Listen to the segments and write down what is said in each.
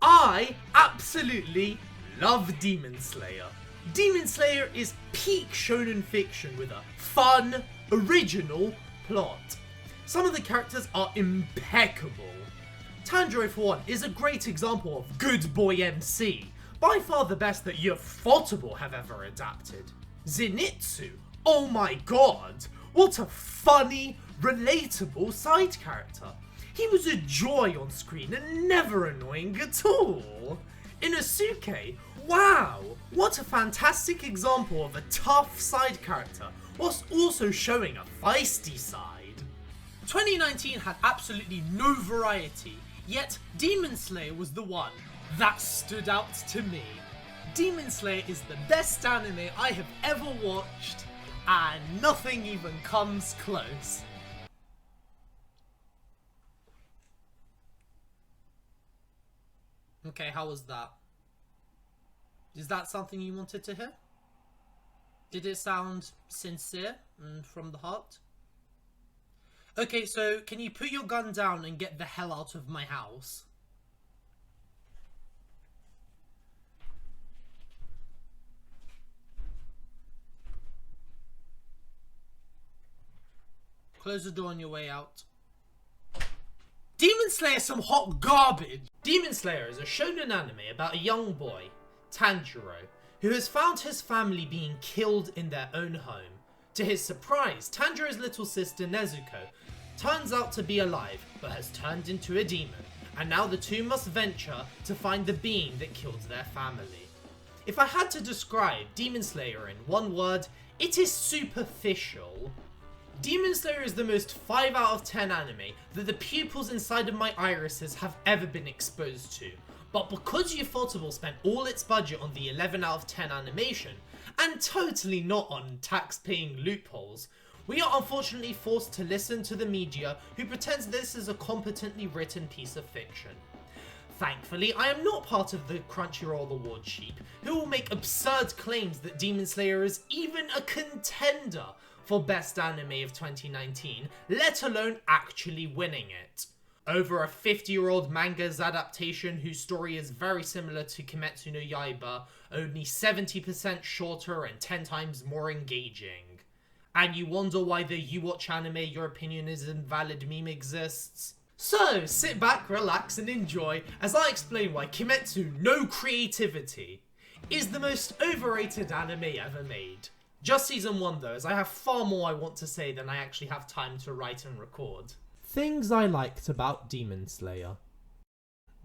I absolutely love Demon Slayer. Demon Slayer is peak shonen fiction with a fun, original plot. Some of the characters are impeccable. Tanjiro, for one, is a great example of good boy MC. By far the best that Ufotable have ever adapted. Zenitsu, oh my god, what a funny, relatable side character. He was a joy on screen and never annoying at all. Inosuke, wow, what a fantastic example of a tough side character whilst also showing a feisty side. 2019 had absolutely no variety, yet Demon Slayer was the one that stood out to me. Demon Slayer is the best anime I have ever watched, and nothing even comes close. Okay, how was that? Is that something you wanted to hear? Did it sound sincere and from the heart? Okay, so can you put your gun down and get the hell out of my house? Close the door on your way out. Demon Slayer is some hot garbage! Demon Slayer is a shonen anime about a young boy, Tanjiro, who has found his family being killed in their own home. To his surprise, Tanjiro's little sister Nezuko turns out to be alive, but has turned into a demon, and now the two must venture to find the being that killed their family. If I had to describe Demon Slayer in one word, it is superficial. Demon Slayer is the most 5 out of 10 anime that the pupils inside of my irises have ever been exposed to. But because Ufotable spent all its budget on the 11 out of 10 animation, and totally not on tax-paying loopholes, we are unfortunately forced to listen to the media who pretends this is a competently written piece of fiction. Thankfully, I am not part of the Crunchyroll award sheep who will make absurd claims that Demon Slayer is even a contender for Best Anime of 2019, let alone actually winning it. Over a 50-year-old manga's adaptation whose story is very similar to Kimetsu no Yaiba, only 70% shorter and 10 times more engaging. And you wonder why the "you watch anime, your opinion is invalid" meme exists? So, sit back, relax and enjoy as I explain why Kimetsu No Creativity is the most overrated anime ever made. Just season 1 though, as I have far more I want to say than I actually have time to write and record. Things I liked about Demon Slayer.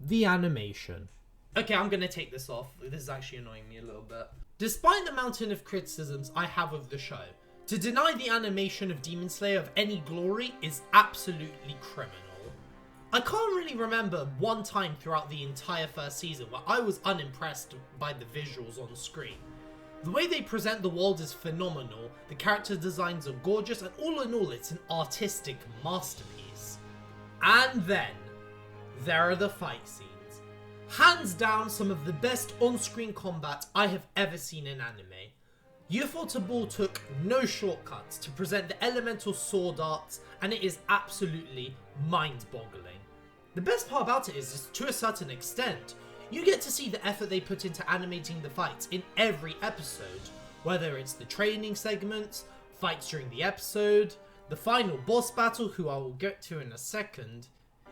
The animation. Okay, I'm gonna take this off. This is actually annoying me a little bit. Despite the mountain of criticisms I have of the show, to deny the animation of Demon Slayer of any glory is absolutely criminal. I can't really remember one time throughout the entire first season where I was unimpressed by the visuals on screen. The way they present the world is phenomenal, the character designs are gorgeous, and all in all it's an artistic masterpiece. And then, there are the fight scenes. Hands down some of the best on-screen combat I have ever seen in anime. Ufotable took no shortcuts to present the elemental sword arts, and it is absolutely mind-boggling. The best part about it is to a certain extent, you get to see the effort they put into animating the fights in every episode, whether it's the training segments, fights during the episode, the final boss battle, who I will get to in a second.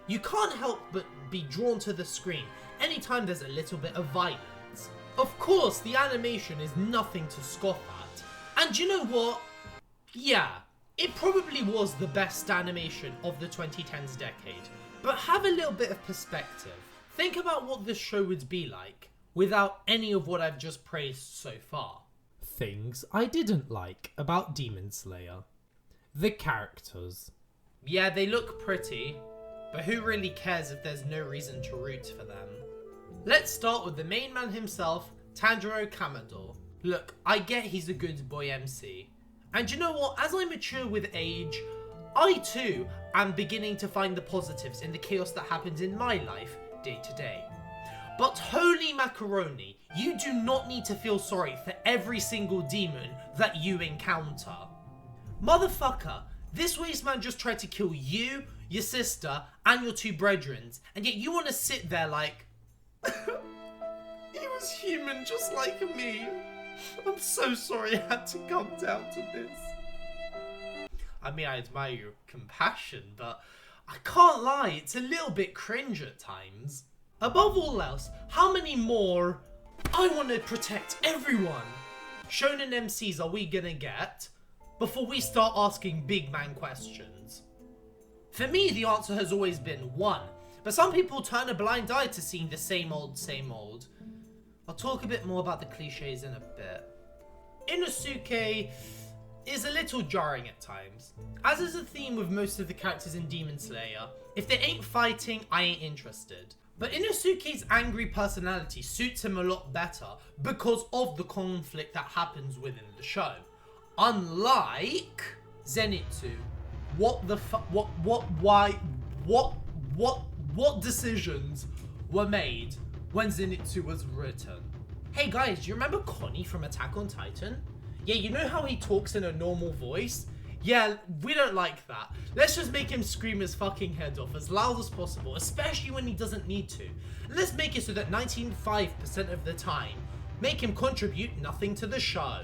You can't help but be drawn to the screen anytime there's a little bit of violence. Of course, the animation is nothing to scoff at, and you know what? Yeah, it probably was the best animation of the 2010s decade, but have a little bit of perspective. Think about what this show would be like without any of what I've just praised so far. Things I didn't like about Demon Slayer. The characters. Yeah, they look pretty, but who really cares if there's no reason to root for them? Let's start with the main man himself, Tanjiro Kamado. Look, I get he's a good boy MC. And you know what, as I mature with age, I too am beginning to find the positives in the chaos that happens in my life day to day. But holy macaroni, you do not need to feel sorry for every single demon that you encounter. Motherfucker, this waste man just tried to kill you, your sister, and your two brethren, and yet you want to sit there like... He was human just like me. I'm so sorry I had to come down to this. I mean, I admire your compassion, but I can't lie, it's a little bit cringe at times. Above all else, how many more I want to protect everyone shonen MCs are we gonna get before we start asking big man questions? For me, the answer has always been one, but some people turn a blind eye to seeing the same old, same old. I'll talk a bit more about the cliches in a bit. Inosuke is a little jarring at times, as is a theme with most of the characters in Demon Slayer. If they ain't fighting, I ain't interested. But Inosuke's angry personality suits him a lot better because of the conflict that happens within the show. Unlike Zenitsu, what decisions were made when Zenitsu was written? Hey guys, do you remember Connie from Attack on Titan? Yeah, you know how he talks in a normal voice? Yeah, we don't like that. Let's just make him scream his fucking head off as loud as possible, especially when he doesn't need to. Let's make it so that 95% of the time, make him contribute nothing to the show.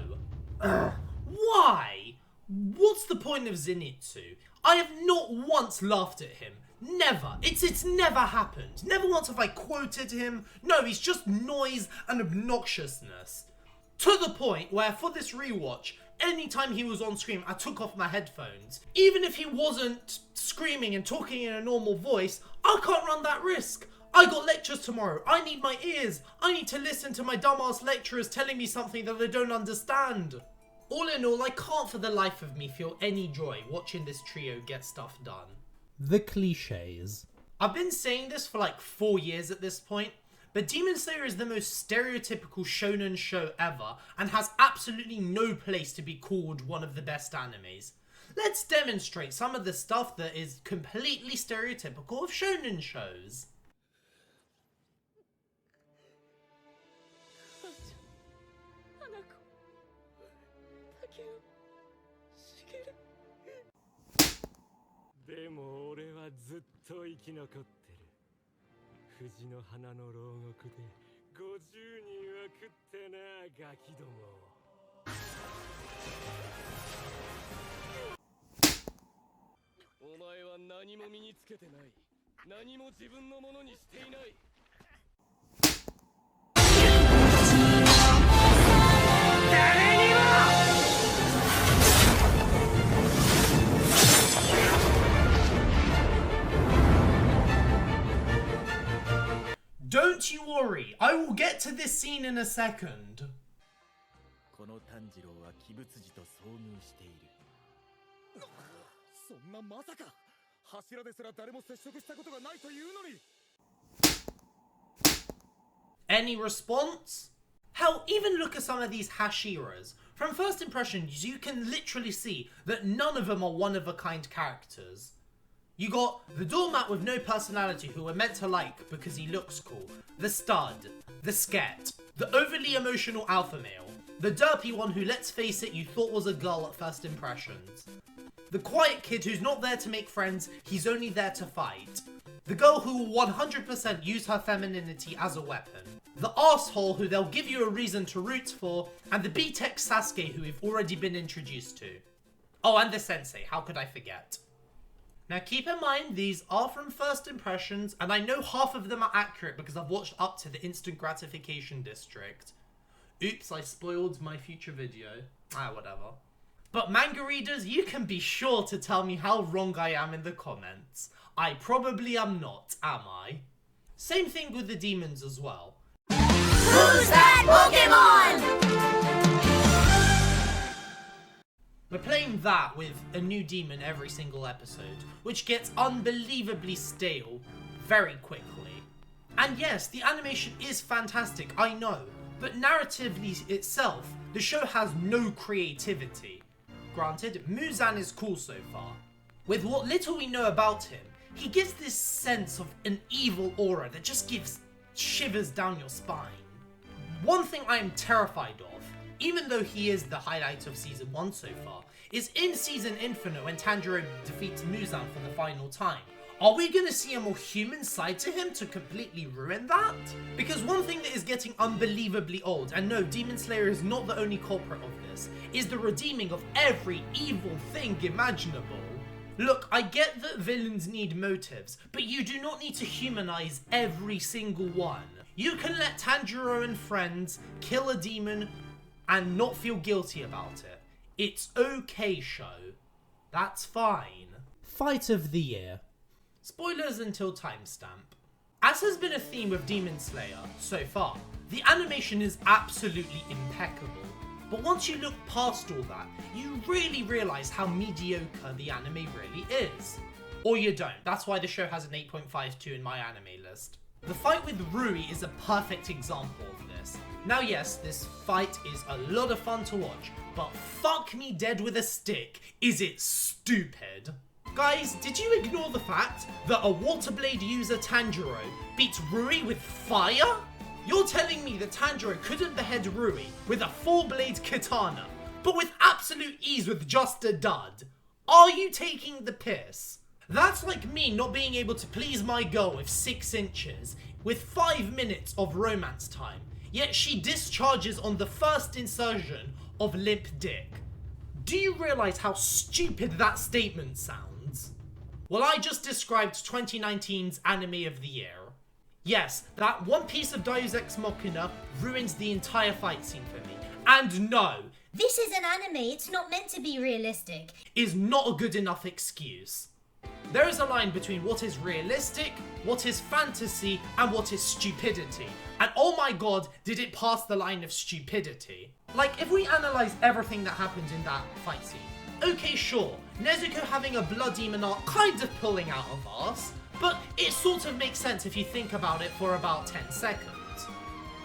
Why? What's the point of Zenitsu? I have not once laughed at him. Never. It's never happened. Never once have I quoted him. No, he's just noise and obnoxiousness. To the point where, for this rewatch, anytime he was on screen, I took off my headphones. Even if he wasn't screaming and talking in a normal voice, I can't run that risk. I got lectures tomorrow. I need my ears. I need to listen to my dumbass lecturers telling me something that I don't understand. All in all, I can't for the life of me feel any joy watching this trio get stuff done. The cliches. I've been saying this for like 4 years at this point, but Demon Slayer is the most stereotypical shonen show ever and has absolutely no place to be called one of the best animes. Let's demonstrate some of the stuff that is completely stereotypical of shonen shows. Don't you worry, I will get to this scene in a second. Any response? Hell, even look at some of these Hashiras. From first impressions, you can literally see that none of them are one-of-a-kind characters. You got the doormat with no personality who we're meant to like because he looks cool, the stud, the sket, the overly emotional alpha male, the derpy one who, let's face it, you thought was a girl at first impressions, the quiet kid who's not there to make friends, he's only there to fight, the girl who will 100% use her femininity as a weapon, the arsehole who they'll give you a reason to root for, and the B-Tech Sasuke who we've already been introduced to. Oh, and the sensei, how could I forget? Now keep in mind, these are from first impressions, and I know half of them are accurate because I've watched up to the instant gratification district. Oops, I spoiled my future video. Whatever. But manga readers, you can be sure to tell me how wrong I am in the comments. I probably am not, am I? Same thing with the demons as well. Who's that Pokemon? We're playing that with a new demon every single episode, which gets unbelievably stale very quickly. And yes, the animation is fantastic, I know, but narratively itself, the show has no creativity. Granted, Muzan is cool so far. With what little we know about him, he gives this sense of an evil aura that just gives shivers down your spine. One thing I am terrified of, even though he is the highlight of Season 1 so far, is in Season Infinite when Tanjiro defeats Muzan for the final time. Are we gonna see a more human side to him to completely ruin that? Because one thing that is getting unbelievably old, and no, Demon Slayer is not the only culprit of this, is the redeeming of every evil thing imaginable. Look, I get that villains need motives, but you do not need to humanize every single one. You can let Tanjiro and friends kill a demon and not feel guilty about it. It's okay, show. That's fine. Fight of the year. Spoilers until timestamp. As has been a theme of Demon Slayer so far, the animation is absolutely impeccable. But once you look past all that, you really realise how mediocre the anime really is. Or you don't, that's why the show has an 8.52 in my anime list. The fight with Rui is a perfect example of this. Now yes, this fight is a lot of fun to watch, but fuck me dead with a stick, is it stupid. Guys, did you ignore the fact that a water blade user Tanjiro beats Rui with fire? You're telling me that Tanjiro couldn't behead Rui with a 4-blade katana, but with absolute ease with just a dud? Are you taking the piss? That's like me not being able to please my girl with 6 inches, with 5 minutes of romance time, yet she discharges on the first insertion of limp dick. Do you realise how stupid that statement sounds? Well, I just described 2019's anime of the year. Yes, that one piece of Deus Ex Machina ruins the entire fight scene for me. And no, this is an anime, it's not meant to be realistic, is not a good enough excuse. There is a line between what is realistic, what is fantasy, and what is stupidity. And oh my god, did it pass the line of stupidity. Like, if we analyse everything that happened in that fight scene, okay sure, Nezuko having a blood demon arc kind of pulling out of arse, but it sort of makes sense if you think about it for about 10 seconds.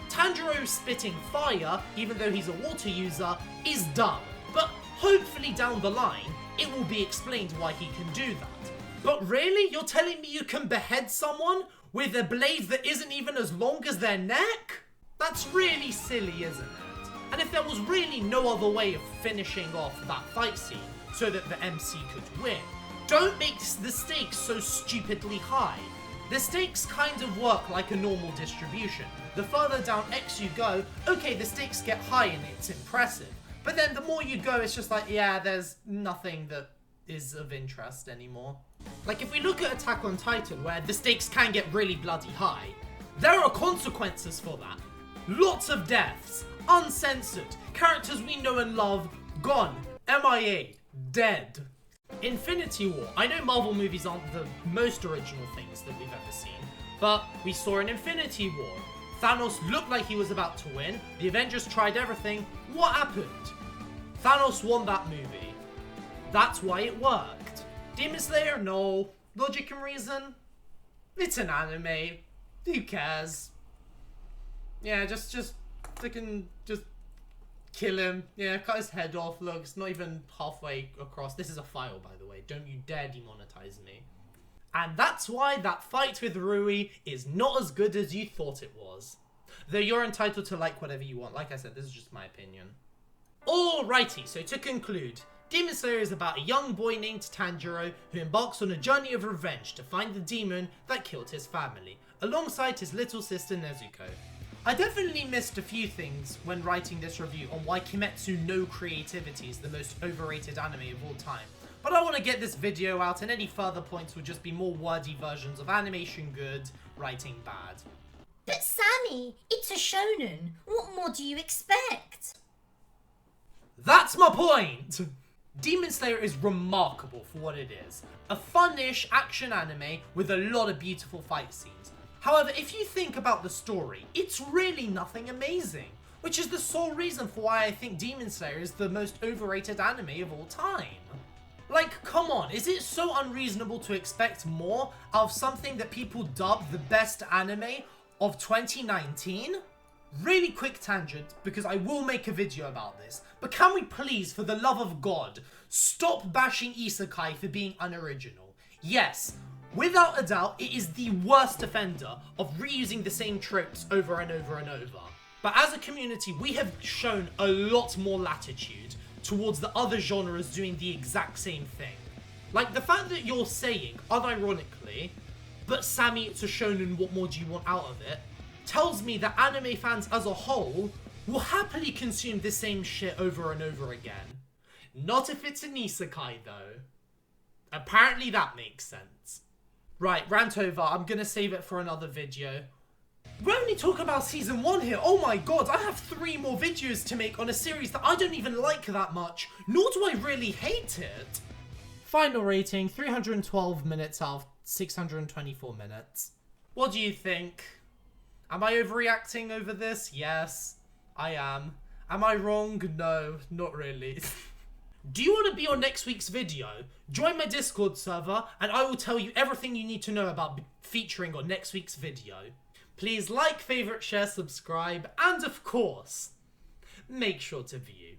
Tanjiro spitting fire, even though he's a water user, is dumb, but hopefully down the line, it will be explained why he can do that. But really? You're telling me you can behead someone with a blade that isn't even as long as their neck? That's really silly, isn't it? And if there was really no other way of finishing off that fight scene so that the MC could win, don't make the stakes so stupidly high. The stakes kind of work like a normal distribution. The further down X you go, okay, the stakes get high and it's impressive. But then the more you go, it's just like, yeah, there's nothing that is of interest anymore. Like, if we look at Attack on Titan, where the stakes can get really bloody high, there are consequences for that. Lots of deaths, uncensored, characters we know and love, gone, MIA, dead. Infinity War. I know Marvel movies aren't the most original things that we've ever seen, but we saw an Infinity War. Thanos looked like he was about to win, the Avengers tried everything, what happened? Thanos won that movie. That's why it worked. Demon Slayer? No. Logic and reason? It's an anime. Who cares? Yeah, just freaking just kill him. Yeah, cut his head off. Look, it's not even halfway across. This is a file, by the way. Don't you dare demonetize me. And that's why that fight with Rui is not as good as you thought it was. Though you're entitled to like whatever you want. Like I said, this is just my opinion. Alrighty, so to conclude, Demon Slayer is about a young boy named Tanjiro who embarks on a journey of revenge to find the demon that killed his family, alongside his little sister Nezuko. I definitely missed a few things when writing this review on why Kimetsu No Creativity is the most overrated anime of all time, but I want to get this video out and any further points would just be more wordy versions of animation good, writing bad. But Sammy, it's a shonen. What more do you expect? That's my point! Demon Slayer is remarkable for what it is. A fun-ish action anime with a lot of beautiful fight scenes. However, if you think about the story, it's really nothing amazing. Which is the sole reason for why I think Demon Slayer is the most overrated anime of all time. Like, come on, is it so unreasonable to expect more out of something that people dub the best anime of 2019? Really quick tangent, because I will make a video about this, but can we please, for the love of God, stop bashing isekai for being unoriginal? Yes, without a doubt, it is the worst offender of reusing the same tropes over and over and over. But as a community, we have shown a lot more latitude towards the other genres doing the exact same thing. Like, the fact that you're saying, unironically, but Sammy, it's a shonen, what more do you want out of it, tells me that anime fans as a whole will happily consume the same shit over and over again. Not if it's an isekai, though. Apparently that makes sense. Right, rant over. I'm gonna save it for another video. We're only talking about season 1 here. Oh my god, I have 3 more videos to make on a series that I don't even like that much, nor do I really hate it. Final rating, 312 minutes out of 624 minutes. What do you think? Am I overreacting over this? Yes, I am. Am I wrong? No, not really. Do you want to be on next week's video? Join my Discord server and I will tell you everything you need to know about featuring on next week's video. Please like, favourite, share, subscribe, and of course, make sure to view.